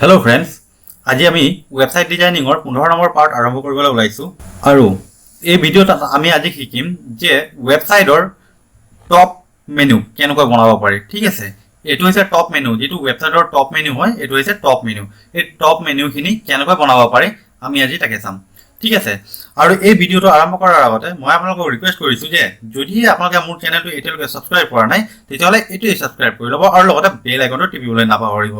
Hello friends, आज आमी website डिजाइनिंगर 15 number part आरम्भ কৰিবলৈ ওলাইছো আৰু এই ভিডিওত আমি আজি শিকিম যে ওয়েবসাইটৰ টপ মেনু কেনেকৈ বনাব পাৰি। ঠিক আছে, এটো হৈছে টপ মেনু, যেটো ওয়েবসাইটৰ টপ মেনু হয়, এটো হৈছে টপ মেনু। এই টপ মেনুখিনি কেনেকৈ বনাব পাৰি আমি আজি তাকে চাম। ঠিক আছে, আৰু এই ভিডিওটো আৰম্ভ কৰাৰ আগতে মই আপোনালোকক ৰিকুৱেষ্ট কৰিছো যে যদি আপোনালোকে মোৰ চেনেলটো এতিয়ালৈকে সাবস্ক্ৰাইব কৰা নাই তেতিয়াহ'লে এটোই সাবস্ক্ৰাইব কৰি ল'ব আৰু লগতে বেল আইকনটো টিপিবলৈ নাপাহৰিব।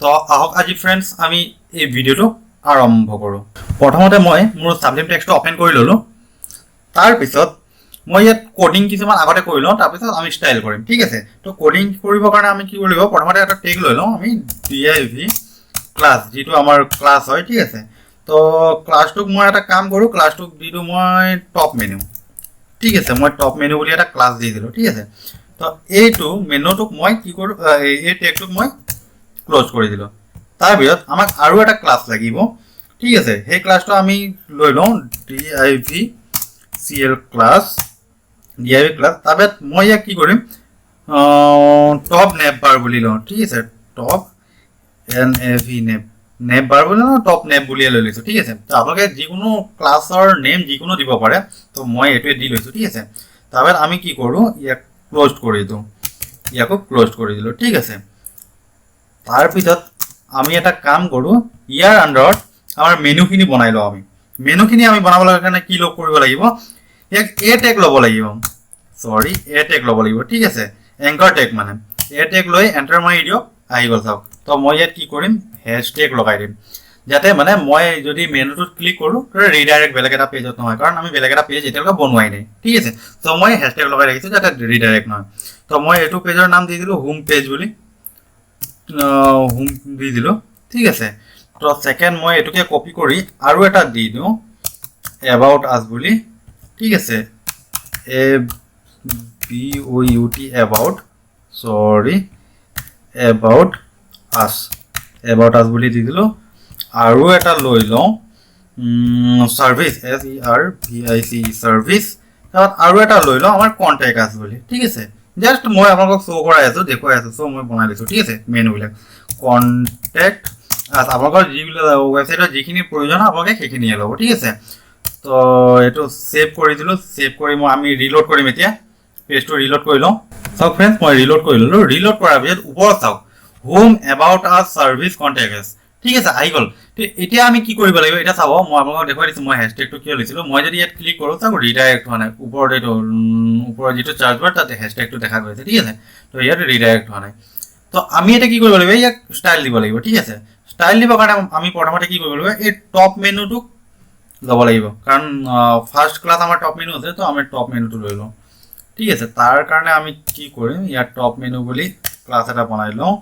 তো আহক আজি ফ্ৰেন্ডস আমি এই ভিডিওটো আৰম্ভ কৰো। প্ৰথমতে মই মোৰ সাবজেক্ট টেক্সটটো ওপেন কৰি ললো, তাৰ পিছত মই ইয়াত কোডিং কিছুমান আগতে কৰি লওঁ, তাৰ পিছত আমি ষ্টাইল কৰিম। ঠিক আছে, তো কোডিং কৰিবৰ কাৰণে আমি কি কৰিব, প্ৰথমতে এটা টেগ লৈ লওঁ আমি div ক্লাস, যেটো আমাৰ ক্লাস হয়। ঠিক আছে, তো ক্লাসটোক মই এটা কাম কৰো, ক্লাসটোক দিটো মই টপ মেনু। ঠিক আছে, মই টপ মেনু বুলি এটা ক্লাস দি দিলো। ঠিক আছে, তো এইটো মেনুটোক মই কি কৰো, এই টেগটোক মই ক্লোজ কৰি দিলো। তাৰ পিছত আমাক আৰু এটা ক্লাস লাগিব। ঠিক আছে, সেই ক্লাসটো আমি লৈ লওঁ div cl class, div class. তাৰপিছত মই ইয়াক কি কৰিম, টপ নেপ বাৰ বুলি লওঁ। ঠিক আছে, টপ nav নেপ বাৰ বুলি লওঁ, টপ নেপ বুলি লৈ লৈছো। ঠিক আছে, তো আপোনালোকে যিকোনো ক্লাসৰ নেম যিকোনো দিব পাৰে, তো মই এটোৱে দি লৈছো। ঠিক আছে, তাৰপিছত আমি কি কৰো, ইয়াক ক্লোজ কৰি দিওঁ, ইয়াকো ক্লোজ কৰি দিলো। ঠিক আছে, তাৰ পিছত আমি এটা কাম কৰো, ইয়াৰ আন্ডাৰত আমাৰ মেনুখিনি বনাই লওঁ। আমি মেনুখিনি আমি বনাবলৈ কাৰণে কি লগ কৰিব লাগিব, ইয়াক এ টেগ ল'ব লাগিব, এ টেগ ল'ব লাগিব। ঠিক আছে, এংকৰ টেগ মানে এ টেগ লৈ এন্টাৰ মাৰি দিয়ক, আহি গ'ল চাওক। তো মই ইয়াত কি কৰিম, হেশটেগ লগাই দিম, যাতে মানে মই যদি মেনুটোত ক্লিক কৰো ৰিডাইৰেক্ট বেলেগ এটা পেজত নহয়, কাৰণ আমি বেলেগ এটা পেজ এতিয়ালৈকে বনোৱাই নাই। ঠিক আছে, তো মই হেশটেগ লগাই ৰাখিছো যাতে ৰিডাইৰেক্ট নহয়। তো মই এইটো পেজৰ নাম দি দিলো হোম পেজ বুলি, হোম দি দিলো। ঠিক আছে, তো সেকেন্ড মই এটোকে কপি কৰি আৰু এটা দি দিওঁ এবাউট আস বুলি। ঠিক আছে, ABOUT এবাউট, এবাউট আস, এবাউট আস বুলি দি দিলো। আৰু এটা লৈ লওঁ সাৰ্ভিস, SERVIC সাৰ্ভিস। আৰু এটা লৈ লওঁ আমাৰ কন্টাক্ট আস বুলি। ঠিক আছে, জাস্ট মই আপোনালোকক শো কৰাই আছো, দেখুৱাই আছো। সো মই বনাই লৈছো। ঠিক আছে, মেনু বিলাক কন্টাক্ট আস, আপোনালোকৰ যিবিলাক ওয়েবসাইটৰ যিখিনি প্ৰয়োজন আপোনালোকে সেইখিনিয়ে ল'ব। ঠিক আছে, তো এইটো সেভ কৰি দিলো। সেভ কৰি আমি ৰিলোড কৰিম। এতিয়া পেজটো ৰিলোড কৰি লওঁ। চাওক ফ্ৰেন্ডস, মই ৰিলোড কৰি ললো। ৰিলোড কৰাৰ পিছত ওপৰত চাওক হোম এবাউট আস সার্ভিস কন্টাক্ট আস। ঠিক আছে, আহি গ'ল। তো এতিয়া আমি কি কৰিব লাগিব, এটা চাব, মই আপোনালোকক দেখুৱাই দিছো মই হেশটেগটো কিয় লৈছিলো। মই যদি ইয়াত ক্লিক কৰো চাওক ৰিডাইৰেক্ট হোৱা নাই, ওপৰত এইটো ওপৰৰ যিটো চাৰ্জ বাৰ তাতে হেশটেগটো দেখা গৈছে। ঠিক আছে, তো ইয়াত ৰিডাইৰেক্ট হোৱা নাই। তো আমি এটা কি কৰিব লাগিব, ইয়াক ষ্টাইল দিব লাগিব। ঠিক আছে, ষ্টাইল দিবৰ কাৰণে আমি প্ৰথমতে কি কৰিব লাগিব, এই টপ মেনুটোক ল'ব লাগিব, কাৰণ ফাৰ্ষ্ট ক্লাস আমাৰ টপ মেনু আছে। তো আমি টপ মেনুটো লৈ লওঁ। ঠিক আছে, তাৰ কাৰণে আমি কি কৰিম, ইয়াত টপ মেনু বুলি ক্লাস এটা বনাই লওঁ,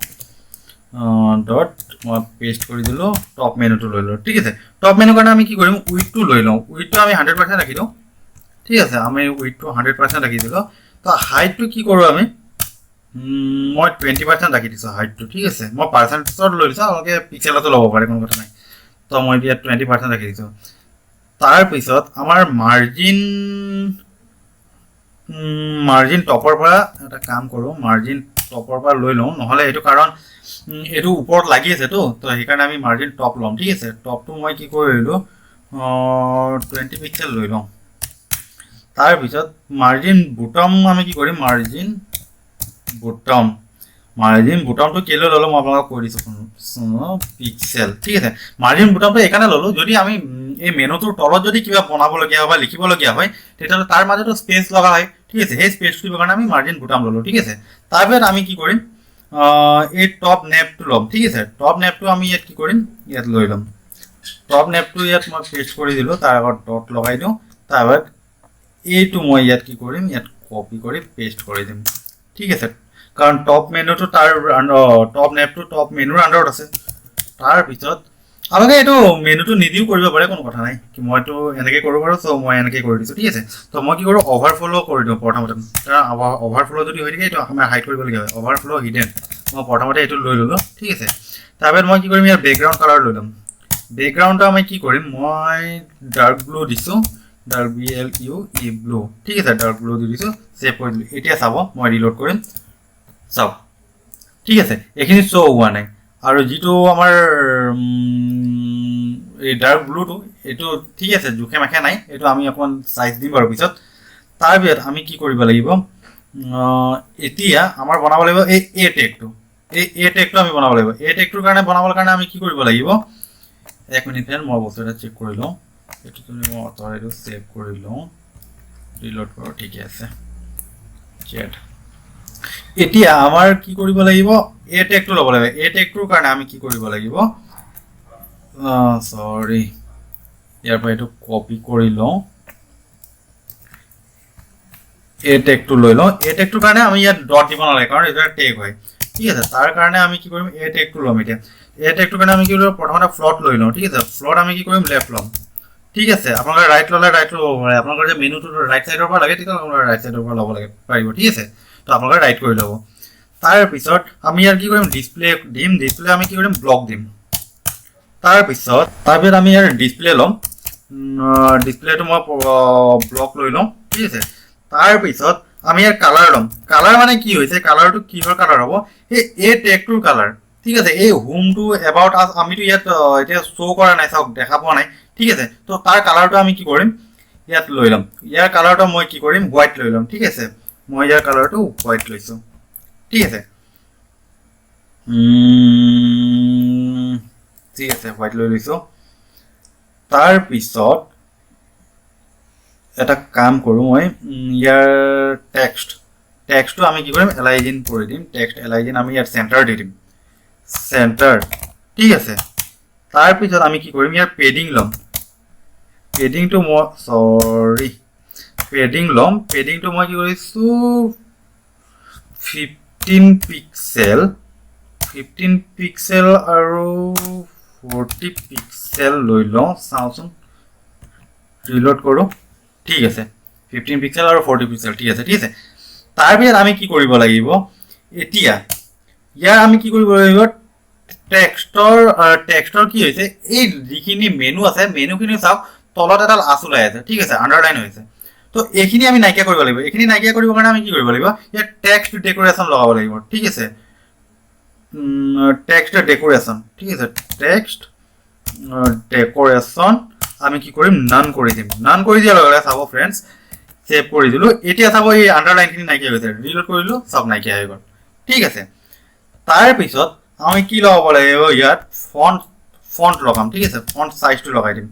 ডট মই পেস্ট কৰি দিলো, টপ মেনুটো লৈ লওঁ। ঠিক আছে, টপ মেনু কাৰণে আমি কি কৰিম, উইডটো লৈ লওঁ। উইডটো আমি 100% ৰাখি দিওঁ। ঠিক আছে, আমি উইডটো 100% ৰাখি দিলো। তো হাইটটো কি কৰো, আমি মই 20% ৰাখি দিছো হাইটটো। ঠিক আছে, মই পাৰ্চেন্টেজত লৈ দিছো, আপোনালোকে পিক্সেলতো ল'ব পাৰে, কোনো কথা নাই। তো মই ইয়াত 20% ৰাখি দিছো। তাৰ পিছত আমাৰ মাৰ্জিন টপৰ পৰা এটা কাম কৰো, মাৰ্জিন টপৰ পৰা লৈ লওঁ, নহলে এইটো কাৰণ এইটো ওপৰত লাগি আছে। তো সেইকাৰণে আমি মাৰ্জিন টপ ল'ম। ঠিক আছে, টপটো মই কি কৰিলো 20 পিক্সেল লৈ লওঁ। তাৰ পিছত মাৰ্জিন বুটম আমি কি কৰিম, মাৰ্জিন বুটমটো কেলৈ ল'লো মই আপোনালোকক কৈ দিছো, পিক্সেল। ঠিক আছে, মাৰ্জিন বুটমটো এইকাৰণে ল'লো, যদি আমি এই মেনুটোৰ তলত যদি কিবা বনাবলগীয়া হয় বা লিখিবলগীয়া হয় তেতিয়াহ'লে তাৰ মাজতো স্পেচ লগা হয়। ঠিক আছে, সেই স্পেচটো দিবৰ কাৰণে আমি মাৰ্জিন বুটাম ল'লো। ঠিক আছে, তাৰপিছত আমি কি কৰিম, এই টপ নেপটো ল'ম। ঠিক আছে, টপ নেপটো আমি ইয়াত কি কৰিম, ইয়াত লৈ ল'ম। টপ নেপটো ইয়াত মই পেস্ট কৰি দিলো, তাৰ আগত ডট লগাই দিওঁ। তাৰপিছত এইটো মই ইয়াত কি কৰিম, ইয়াত কপি কৰি পেস্ট কৰি দিম। ঠিক আছে, কাৰণ টপ মেনুটো টপ নেপটো টপ মেনুৰ আন্ডাৰত আছে। তাৰপিছত আপোনালোকে এইটো মেনুটো নিদিও কৰিব পাৰে, কোনো কথা নাই। মইতো এনেকৈ কৰোঁ বাৰু, চ' মই এনেকৈ কৰি দিছোঁ। ঠিক আছে, তো মই কি কৰোঁ, অভাৰফ্ল' কৰি দিওঁ প্ৰথমতে, কাৰণ অভাৰফ্ল' যদি হৈ থাকে এইটো আমাৰ হাইড কৰিবলগীয়া হয়। অভাৰফ্ল' হিডেন মই প্ৰথমতে এইটো লৈ ল'লোঁ। ঠিক আছে, তাৰপিছত মই কি কৰিম, ইয়াৰ বেকগ্ৰাউণ্ড কালাৰ লৈ ল'ম। বেকগ্ৰাউণ্ডটো আমি কি কৰিম, মই ডাৰ্ক ব্লু দিছোঁ, ডাৰ্ক BLUE ব্লু। ঠিক আছে, ডাৰ্ক ব্লু দি দিছোঁ, ছেভ কৰি দিলোঁ। এতিয়া চাব, মই ৰিলোড কৰিম, চাওক। ঠিক আছে, এইখিনি শ্ব' হোৱা নাই। আৰু যিটো আমাৰ এই ডাৰ্ক ব্লুটো এইটো ঠিক আছে, জোখে মাখে নাই, এইটো আমি অকণমান চাইজ দিম বাৰু পিছত। তাৰ পিছত আমি কি কৰিব লাগিব, এতিয়া আমাৰ বনাব লাগিব এই টেগটো, এই টেগটো আমি বনাব লাগিব। এই টেগটোৰ কাৰণে বনাবৰ কাৰণে আমি কি কৰিব লাগিব, এক মিনিট মই বস্তু এটা চেক কৰি লওঁ। এইটো তুমি মই অঁতৰাই দিওঁ, ছেভ কৰি লওঁ, ৰিলোড কৰোঁ, ঠিকে আছে। চেট এতিয়া আমাৰ কি কৰিব লাগিব, এই টেগটো ল'ব লাগিব। এই টেগটোৰ কাৰণে আমি কি কৰিব লাগিব, চৰি, ইয়াৰ পৰা এইটো কপি কৰি লওঁ, এই টেগটো লৈ লওঁ। এই টেগটোৰ কাৰণে আমি ইয়াত ডট দিব নালাগে, কাৰণ এইটো টেগ হয়, ঠিক আছে। তাৰ কাৰণে আমি কি কৰিম, এই টেগটো ল'ম। এতিয়া এই টেগটোৰ কাৰণে আমি কি কৰিম, প্ৰথমতে ফ্লট লৈ লওঁ, ঠিক আছে। ফ্লট আমি কি কৰিম, লেফ্ট ল'ম, ঠিক আছে। আপোনালোকে ৰাইট ল'লে ৰাইট ল'ব পাৰে, আপোনালোকৰ যে মেনুটো ৰাইট চাইডৰ পৰা লাগে তেতিয়া আপোনালোকে ৰাইট চাইডৰ পৰা ল'ব লাগে পাৰিব, ঠিক আছে। তো আপোনালোকে ৰাইট কৰি ল'ব। তাৰপিছত আমি ইয়াত কি কৰিম, ডিছপ্লে দিম। ডিছপ্লে আমি কি কৰিম, ব্লক দিম। তাৰপিছত আমি ইয়াৰ ডিছপ্লে ল'ম। ডিছপ্লেটো মই ব্লক লৈ ল'ম, ঠিক আছে। তাৰপিছত আমি ইয়াৰ কালাৰ ল'ম। কালাৰ মানে কি হৈছে, কালাৰটো কিহৰ কালাৰ হ'ব, এই টেগটোৰ কালাৰ, ঠিক আছে। এই হোমটো এবাউট আছ আমিতো ইয়াত এতিয়া শ্ব' কৰা নাই, চাওক দেখা পোৱা নাই, ঠিক আছে। তো তাৰ কালাৰটো আমি কি কৰিম, ইয়াত লৈ ল'ম। ইয়াৰ কালাৰটো মই কি কৰিম, হোৱাইট লৈ ল'ম, ঠিক আছে। মই ইয়াৰ কালাৰটো হোৱাইট লৈছোঁ, ঠিক আছে। ঠিক আছে, হোৱাইট লৈ লৈছোঁ। তাৰপিছত এটা কাম কৰোঁ, মই ইয়াৰ টেক্সটটো আমি কি কৰিম, এলাইজিন কৰি দিম। টেক্সট এলাইজিন আমি ইয়াত চেণ্টাৰ দি দিম, চেণ্টাৰ, ঠিক আছে। তাৰপিছত আমি কি কৰিম, ইয়াৰ পেডিং ল'ম। পেডিংটো মই পেডিং ল'ম। পেডিংটো মই কি কৰিছোঁ, 15 পিক্সেল আৰু 40 পিক্সেল লৈ লওঁ, চাওঁচোন, ৰিলোড কৰোঁ, ঠিক আছে। 15 পিক্সেল আৰু 40 পিক্সেল, ঠিক আছে, ঠিক আছে। তাৰপিছত আমি কি কৰিব লাগিব, এতিয়া ইয়াৰ আমি কি কৰিব লাগিব, টেক্সটৰ কি হৈছে, এই যিখিনি মেনু আছে, মেনুখিনি চাওক তলত এডাল আঁচ ওলাই আছে, ঠিক আছে, আণ্ডাৰলাইন হৈছে। তো এইখিনি আমি নাইকিয়া কৰিব লাগিব। এইখিনি নাইকিয়া কৰিবৰ কাৰণে আমি কি কৰিব লাগিব, ইয়াত টেক্সট ডেক'ৰেশ্যন লগাব লাগিব, ঠিক আছে। টেক্সট ডেক'ৰেশ্যন, ঠিক আছে। টেক্সট ডেক'ৰেশ্যন আমি কি কৰিম, নান কৰি দিম। নান কৰি দিয়াৰ লগে লগে চাব ফ্ৰেণ্ডছ, ছেভ কৰি দিলোঁ। এতিয়া চাব এই আণ্ডাৰলাইনখিনি নাইকিয়া হৈছে, ৰিলোড কৰিলোঁ, চব নাইকিয়া হৈ গ'ল, ঠিক আছে। তাৰপিছত আমি কি লগাব লাগিব, ইয়াত ফণ্ট লগাম, ঠিক আছে। ফণ্ট চাইজটো লগাই দিম।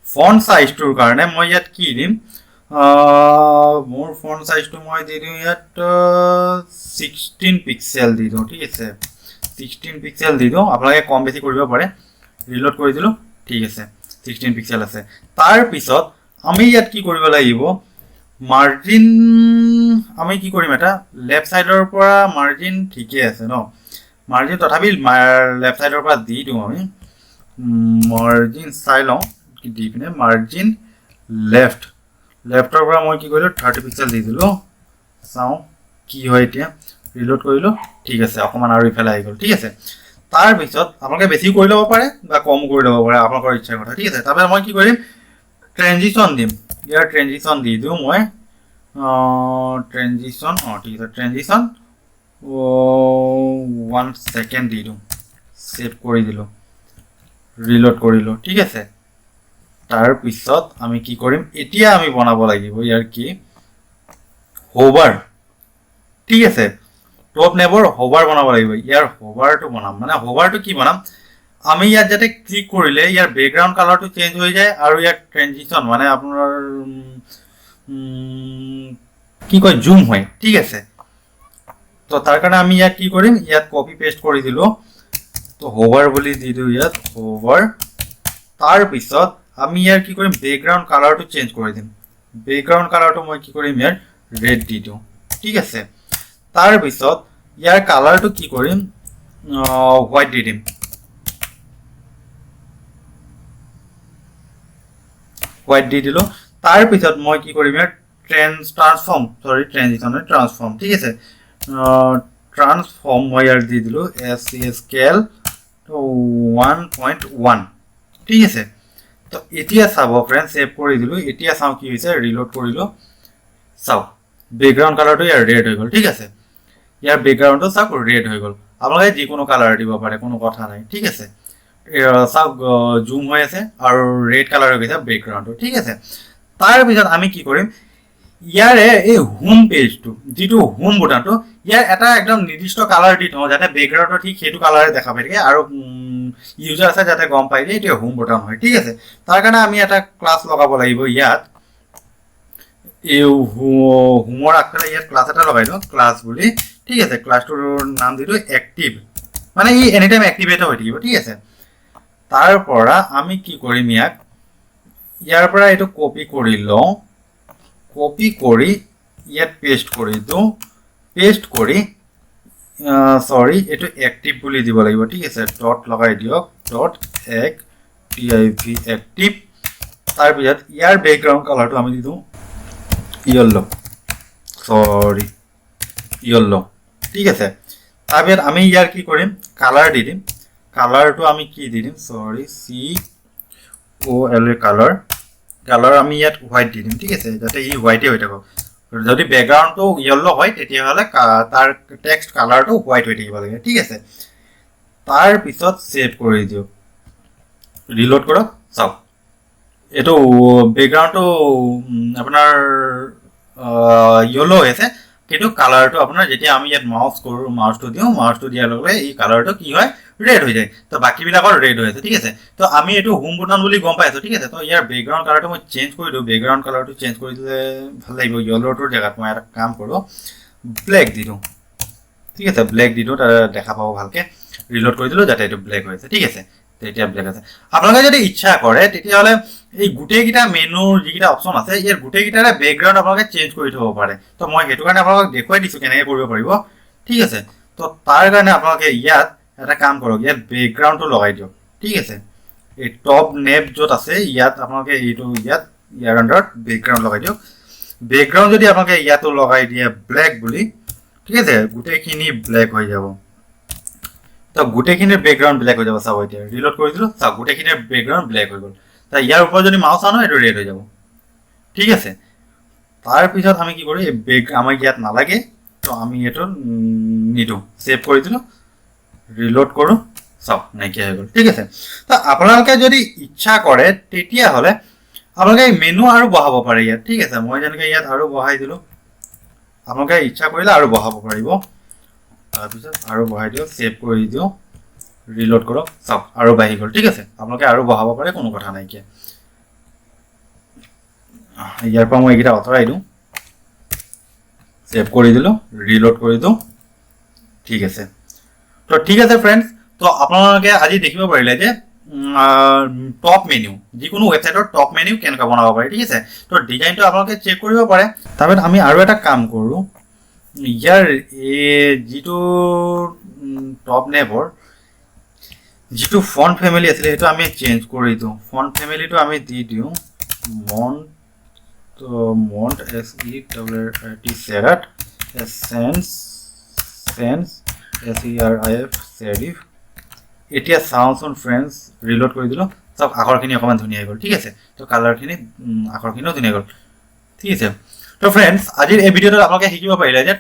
ফণ্ট চাইজটোৰ কাৰণে মই ইয়াত কি দিম, মোৰ ফণ্ট চাইজটো মই দি দিওঁ ইয়াত 16 পিক্সেল দি দিওঁ, ঠিক আছে। 16 পিক্সেল দি দিওঁ, আপোনালোকে কম বেছি কৰিব পাৰে। ৰিলোড কৰি দিলোঁ, ঠিক আছে, 16 পিক্সেল আছে। তাৰপিছত আমি ইয়াত কি কৰিব লাগিব, মাৰ্জিন আমি কি কৰিম, এটা লেফ্ট চাইডৰ পৰা মাৰ্জিন ঠিকে আছে ন, মাৰ্জিন তথাপি লেফ্ট চাইডৰ পৰা দি দিওঁ। আমি মাৰ্জিন চাই লওঁ, দি পিনে মাৰ্জিন লেফ্টৰ পৰা মই কি কৰিলোঁ, 30 পিক্সেল দি দিলোঁ, চাওঁ কি হয় এতিয়া। ৰিলোড কৰিলোঁ, ঠিক আছে, অকণমান আৰু ইফালে আহি গ'ল, ঠিক আছে। তাৰপিছত আপোনালোকে বেছিও কৰি ল'ব পাৰে বা কম কৰি ল'ব পাৰে, আপোনালোকৰ ইচ্ছাৰ কথা, ঠিক আছে। তাৰপিছত মই কি কৰিম, ট্ৰেনজিশ্যন দিম। ইয়াৰ ট্ৰেনজিশ্যন দি দিওঁ মই, ট্ৰেনজিশ্যন, ঠিক আছে, ট্ৰেনজিশ্যন 1 ছেকেণ্ড দি দিওঁ, ছেভ কৰি দিলোঁ, ৰিলোড কৰিলোঁ, ঠিক আছে। তাৰপিছত আমি কি কৰিম, এতিয়া আমি বনাব লাগিব ইয়াৰ কি, হোভাৰ, ঠিক আছে। টপ নেবৰ হোভাৰ বনাব লাগিব। ইয়াৰ হোভাৰটো বনাম, মানে হোভাৰটো কি বনাম, আমি ইয়াত যাতে ক্লিক কৰিলে ইয়াৰ বেকগ্ৰাউণ্ড কালাৰটো চেঞ্জ হৈ যায়, আৰু ইয়াৰ ট্ৰেনজিশ্যন মানে আপোনাৰ কি কয়, জুম হয়, ঠিক আছে। তো তাৰ কাৰণে আমি ইয়াত কি কৰিম, ইয়াত কপি পেষ্ট কৰি দিলোঁ, তো হোভাৰ বুলি দি দিওঁ ইয়াত, হোভাৰ। তাৰপিছত আমি ইয়াৰ কি কৰিম, বেকগ্ৰাউণ্ড কালাৰটো চেঞ্জ কৰি দিম। বেকগ্ৰাউণ্ড কালাৰটো মই কি কৰিম, ইয়াৰ ৰেড দি দিওঁ, ঠিক আছে। তাৰপিছত ইয়াৰ কালাৰটো কি কৰিম, হোৱাইট দি দিম, হোৱাইট দি দিলোঁ। তাৰপিছত মই কি কৰিম, ইয়াৰ ট্ৰান্সফৰ্ম, ঠিক আছে। ট্ৰান্সফৰ্ম মই ইয়াৰ দি দিলোঁ SCSL 1.1, ঠিক আছে। তো এতিয়া চাব ফ্ৰেণ্ড, ছেভ কৰি দিলোঁ। এতিয়া চাওঁ কি হৈছে, ৰিলোড কৰিলোঁ, চাওক বেকগ্ৰাউণ্ড কালাৰটো ইয়াৰ ৰেড হৈ গ'ল, ঠিক আছে। ইয়াৰ বেকগ্ৰাউণ্ডটো চাওক ৰেড হৈ গ'ল। আপোনালোকে যিকোনো কালাৰ দিব পাৰে, কোনো কথা নাই, ঠিক আছে। চাওক জুম হৈ আছে আৰু ৰেড কালাৰ হৈ গৈছে বেকগ্ৰাউণ্ডটো, ঠিক আছে। তাৰপিছত আমি কি কৰিম, ইয়াৰে এই হোম পেজটো যিটো হোম বুটামটো ইয়াৰ এটা একদম নিৰ্দিষ্ট কালাৰ দি থওঁ যাতে বেকগ্ৰাউণ্ডটো ঠিক সেইটো কালাৰে দেখা পাই থাকে আৰু ইউজাৰ আছে যাতে গম পাই যে এইটো হোম বুটাম হয়, ঠিক আছে। তাৰ কাৰণে আমি এটা ক্লাছ লগাব লাগিব ইয়াত, এই হোমৰ আগফালে ইয়াত ক্লাছ এটা লগাই দিওঁ ক্লাছ বুলি, ঠিক আছে। ক্লাছটোৰ নাম দিলোঁ এক্টিভ, মানে ই এনি টাইম এক্টিভেট হৈ থাকিব, ঠিক আছে। তাৰ পৰা আমি কি কৰিম, ইয়াৰ পৰা এইটো কপি কৰি লওঁ, কপি কৰি ইয়াত পেষ্ট কৰি দিওঁ, পেষ্ট কৰি সৰি এইটো এক্টিভ বুলি দিব লাগিব, ঠিক আছে। ডট লগাই দিয়ক, ডট এক্টিভ। তাৰপিছত ইয়াৰ বেকগ্ৰাউণ্ড কালাৰটো আমি দি দিওঁ য়েল্লো, ঠিক আছে। তাৰপিছত আমি ইয়াৰ কি কৰিম, কালাৰ দি দিম, কালাৰটো আমি কি দি দিম, COL কালাৰ আমি ইয়াত হোৱাইট দি দিম, ঠিক আছে, যাতে ই হোৱাইটে হৈ থাকক। যদি বেকগ্ৰাউণ্ডটো য়েল্লো হয় তেতিয়াহ'লে তাৰ টেক্সট কালাৰটো হোৱাইট হৈ থাকিব লাগে, ঠিক আছে। তাৰপিছত ছেভ কৰি দিয়ক, ৰিলোড কৰক, চাওক এইটো বেকগ্ৰাউণ্ডটো আপোনাৰ য়েল্লো হৈ আছে, কিন্তু কালাৰটো আপোনাৰ যেতিয়া আমি ইয়াত মাউচটো দিওঁ, মাউচটো দিয়াৰ লগে লগে এই কালাৰটো কি হয়, ৰেড হৈ যায়। তো বাকীবিলাকৰ ৰেড হৈ আছে, ঠিক আছে। তো আমি এইটো হোম বুটাম বুলি গম পাইছোঁ, ঠিক আছে। তো ইয়াৰ বেকগ্ৰাউণ্ড কালাৰটো মই চেঞ্জ কৰি দিওঁ, বেকগ্ৰাউণ্ড কালাৰটো চেঞ্জ কৰি দিলে ভাল লাগিব। য়েল্লোটোৰ জেগাত মই এটা কাম কৰোঁ, ব্লেক দি দিওঁ, ঠিক আছে। ব্লেক দি দিওঁ, তাত দেখা পাব ভালকৈ। ৰিলোড কৰি দিলোঁ যাতে এইটো ব্লেক হৈছে, ঠিক আছে। তেতিয়া ব্লেক আছে। আপোনালোকে যদি ইচ্ছা কৰে তেতিয়াহ'লে এই গোটেইকেইটা মেনুৰ যিকেইটা অপশ্যন আছে ইয়াৰ গোটেইকেইটাৰে বেকগ্ৰাউণ্ড আপোনালোকে চেঞ্জ কৰি থ'ব পাৰে। তো মই সেইটো কাৰণে আপোনালোকক দেখুৱাই দিছোঁ কেনেকৈ কৰিব পাৰিব, ঠিক আছে। তো তাৰ কাৰণে আপোনালোকে ইয়াত এটা কাম কৰক, ইয়াত বেকগ্ৰাউণ্ডটো লগাই দিয়ক, ঠিক আছে। এই টপ নেপ য'ত আছে ইয়াত আপোনালোকে এইটো ইয়াৰ আণ্ডাৰত বেকগ্ৰাউণ্ড লগাই দিয়ক। বেকগ্ৰাউণ্ড যদি আপোনালোকে ইয়াতো লগাই দিয়ে ব্লেক বুলি, ঠিক আছে, গোটেইখিনি ব্লেক হৈ যাব। তো গোটেইখিনিৰ বেকগ্ৰাউণ্ড ব্লেক হৈ যাব, চাব এতিয়া ৰিলোড কৰি দিলোঁ, চাওক গোটেইখিনিৰ বেকগ্ৰাউণ্ড ব্লেক হৈ গ'ল। তা ইয়াৰ ওপৰত যদি মাউচ আনো এইটো ৰেড হৈ যাব, ঠিক আছে। তাৰপিছত আমি কি কৰোঁ, এই আমাক ইয়াত নালাগে, তো আমি এইটো নিদিওঁ, ছেভ কৰি দিলোঁ, ৰিলোড কৰোঁ, চাওক নাইকিয়া হৈ গ'ল, ঠিক আছে। তো আপোনালোকে যদি ইচ্ছা কৰে তেতিয়াহ'লে আপোনালোকে এই মেনু আৰু বঢ়াব পাৰে ইয়াত, ঠিক আছে। মই যেনেকৈ ইয়াত আৰু বঢ়াই দিলোঁ, আপোনালোকে ইচ্ছা কৰিলে আৰু বঢ়াব পাৰিব। তাৰপিছত আৰু বঢ়াই দিওঁ, ছেভ কৰি দিওঁ, ৰিলোড কৰক, চাওক আৰু বাঢ়ি গ'ল, ঠিক আছে। আপোনালোকে আৰু বঢ়াব পাৰে, কোনো কথা নাইকিয়া। ইয়াৰ পৰা মই এইকেইটা আঁতৰাই দিওঁ, ছেভ কৰি দিলোঁ, ৰিলোড কৰি দিওঁ, ঠিক আছে। তো ঠিক আছে ফ্ৰেণ্ডছ, তো আপোনালোকে আজি দেখিব পাৰিলে যে টপ মেনু, যিকোনো ৱেবছাইটৰ টপ মেনু কেনেকৈ বনাব পাৰি, ঠিক আছে। তো ডিজাইনটো আপোনালোকে চেক কৰিব পাৰে। তাৰপিছত আমি আৰু এটা কাম কৰোঁ, ইয়াৰ যিটো টপ নেপৰ যিটো ফন্ট ফেমিলি আছিলে সেইটো আমি চেঞ্জ কৰি দিওঁ। ফন্ট ফেমিলিটো আমি দি দিওঁ মন্ট serif। এতিয়া চাওঁচোন ফ্ৰেণ্ডছ, ৰিলোড কৰি দিলোঁ, চব আখৰখিনি অকণমান ধুনীয়া হৈ গ'ল, ঠিক আছে। তো কালাৰখিনি আখৰখিনিও ধুনীয়া হৈ গ'ল, ঠিক আছে। তো ফ্ৰেণ্ডছ, আজিৰ এই ভিডিঅ'টোত আপোনালোকে শিকিব পাৰিলে যে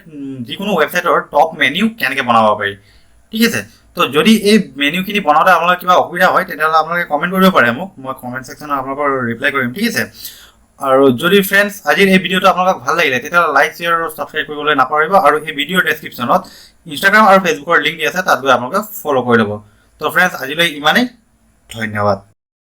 যিকোনো ৱেবছাইটৰ টপ মেনু কেনেকৈ বনাব পাৰি, ঠিক আছে। তো যদি এই মেনুখিনি বনাওঁতে আপোনালোকৰ কিবা অসুবিধা হয় তেতিয়াহ'লে আপোনালোকে কমেণ্ট কৰিব পাৰে মোক, মই কমেণ্ট ছেকশ্যনত আপোনালোকৰ ৰিপ্লাই কৰিম, ঠিক আছে। আৰু যদি ফ্ৰেণ্ডছ আজিৰ এই ভিডিঅ'টো আপোনালোকক ভাল লাগিলে তেতিয়াহ'লে লাইক, শ্বেয়াৰ আৰু ছাবস্ক্ৰাইব কৰিবলৈ নাপাহৰিব। আৰু এই ভিডিঅ'ৰ ডেছক্ৰিপশ্যনত ইনষ্টাগ্ৰাম আৰু ফেচবুকৰ লিংক দি আছে, তাত গৈ আপোনালোকে ফ'ল' কৰি ল'ব। তো ফ্ৰেণ্ডছ, আজিলৈ ইমানেই, ধন্যবাদ।